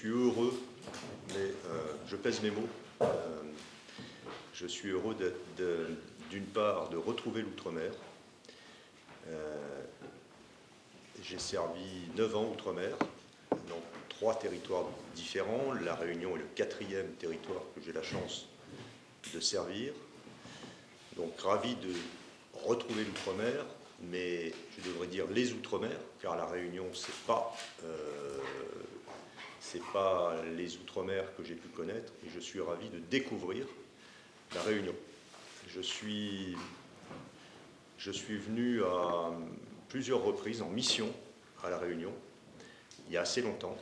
suis heureux, mais je pèse mes mots. Je suis heureux d'une part de retrouver l'outre-mer. J'ai servi 9 ans outre-mer, dans 3 territoires différents. La Réunion est le 4e territoire que j'ai la chance de servir. Donc ravi de retrouver l'outre-mer, mais je devrais dire les outre-mer, car la Réunion, c'est pas les outre-mer que j'ai pu connaître, et je suis ravi de découvrir la Réunion. Je suis venu à plusieurs reprises en mission à la Réunion, il y a assez longtemps,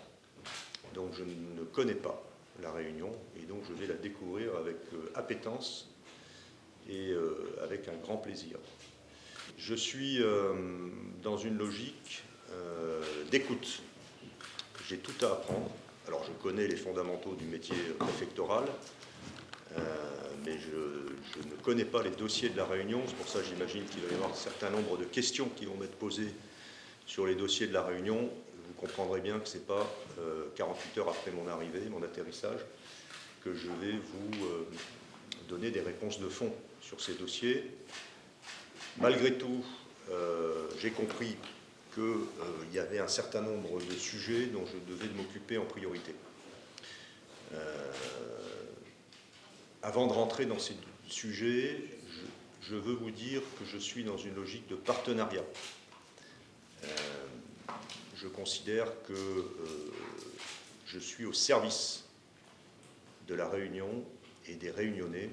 donc je ne connais pas la Réunion, et donc je vais la découvrir avec appétence et avec un grand plaisir. Je suis dans une logique d'écoute. J'ai tout à apprendre. Alors je connais les fondamentaux du métier préfectoral, mais je ne connais pas les dossiers de la Réunion. C'est pour ça que j'imagine qu'il va y avoir un certain nombre de questions qui vont m'être posées sur les dossiers de la Réunion. Vous comprendrez bien que ce n'est pas 48 heures après mon arrivée, mon atterrissage, que je vais vous donner des réponses de fond sur ces dossiers. Malgré tout, j'ai compris qu'il y avait un certain nombre de sujets dont je devais m'occuper en priorité. Avant de rentrer dans ces sujets, je veux vous dire que je suis dans une logique de partenariat. Je considère que je suis au service de la Réunion et des Réunionnais,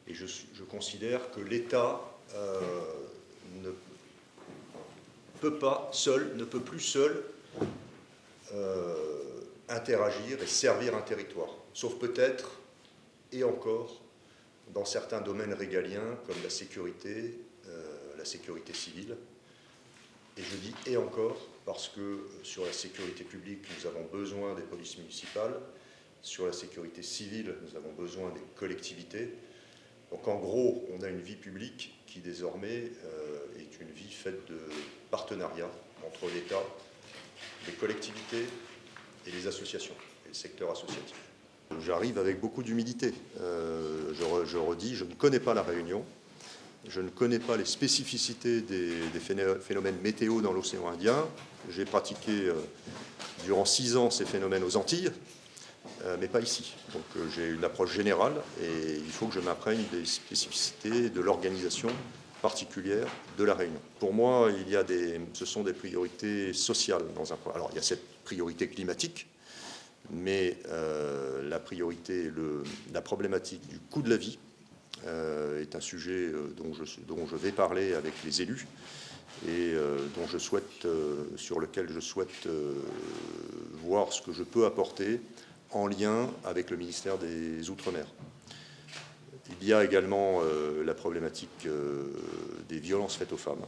et je considère que l'État ne peut plus seul interagir et servir un territoire, sauf peut-être, et encore, dans certains domaines régaliens, comme la sécurité civile. Et je dis « et encore » parce que sur la sécurité publique, nous avons besoin des polices municipales, sur la sécurité civile, nous avons besoin des collectivités. Donc en gros, on a une vie publique qui désormais est une vie faite de partenariat entre l'État, les collectivités et les associations, et le secteur associatif. J'arrive avec beaucoup d'humilité. Je redis, je ne connais pas la Réunion, je ne connais pas les spécificités des phénomènes météo dans l'océan Indien. J'ai pratiqué durant 6 ans ces phénomènes aux Antilles, mais pas ici. Donc j'ai une approche générale et il faut que je m'imprègne des spécificités de l'organisation particulière de la Réunion. Pour moi, ce sont des priorités sociales dans un point. Alors il y a cette priorité climatique, mais la problématique du coût de la vie est un sujet dont je vais parler avec les élus et sur lequel je souhaite voir ce que je peux apporter en lien avec le ministère des Outre-mer. Il y a également la problématique des violences faites aux femmes,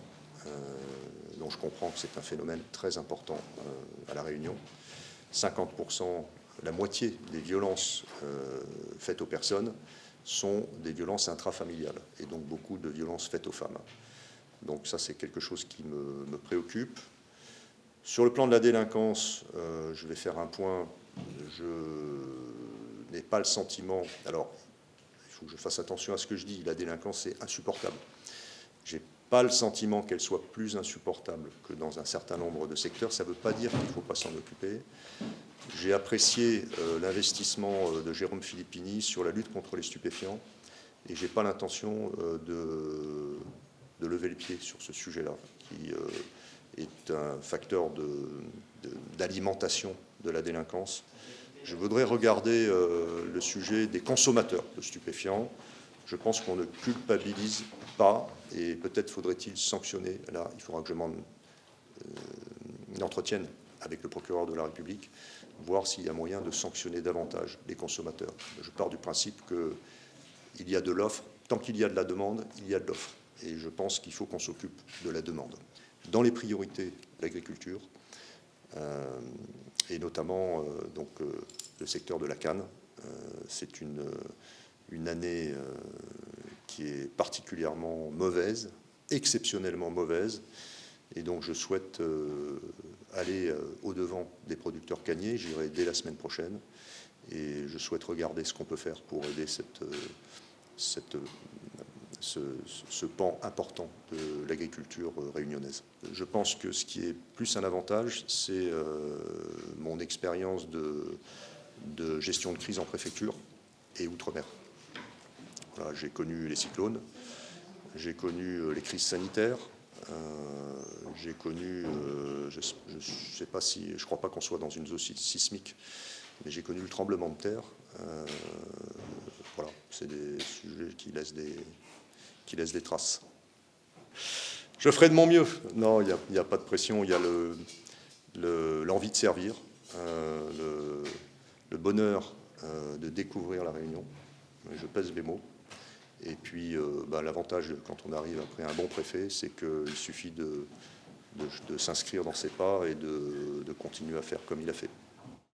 dont je comprends que c'est un phénomène très important à La Réunion. 50%, la moitié des violences faites aux personnes sont des violences intrafamiliales, et donc beaucoup de violences faites aux femmes. Donc ça, c'est quelque chose qui me préoccupe. Sur le plan de la délinquance, je vais faire un point. Je n'ai pas le sentiment... Alors, il faut que je fasse attention à ce que je dis. La délinquance, c'est insupportable. Je n'ai pas le sentiment qu'elle soit plus insupportable que dans un certain nombre de secteurs. Ça ne veut pas dire qu'il ne faut pas s'en occuper. J'ai apprécié l'investissement de Jérôme Filippini sur la lutte contre les stupéfiants et je n'ai pas l'intention de lever le pied sur ce sujet-là, qui est un facteur d'alimentation de la délinquance. Je voudrais regarder le sujet des consommateurs de stupéfiants. Je pense qu'on ne culpabilise pas et peut-être faudrait-il sanctionner. Là, il faudra que je m'en entretienne avec le procureur de la République, voir s'il y a moyen de sanctionner davantage les consommateurs. Je pars du principe qu'il y a de l'offre. Tant qu'il y a de la demande, il y a de l'offre. Et je pense qu'il faut qu'on s'occupe de la demande. Dans les priorités, l'agriculture, et notamment le secteur de la canne. C'est une année qui est particulièrement mauvaise, exceptionnellement mauvaise, Et donc je souhaite aller au-devant des producteurs canniers. J'irai dès la semaine prochaine. Et je souhaite regarder ce qu'on peut faire pour aider ce pan important de l'agriculture réunionnaise. Je pense que ce qui est plus un avantage, c'est mon expérience de gestion de crise en préfecture et outre-mer. Voilà, j'ai connu les cyclones, j'ai connu les crises sanitaires, j'ai connu, je sais pas si, je crois pas qu'on soit dans une zone sismique, mais j'ai connu le tremblement de terre. Voilà, c'est des sujets qui laissent des traces. Je ferai de mon mieux. Non, il n'y a pas de pression, il y a l'envie de servir, le bonheur de découvrir la Réunion. Je pèse les mots. Et puis, l'avantage, quand on arrive après un bon préfet, c'est qu'il suffit de s'inscrire dans ses pas et de continuer à faire comme il a fait.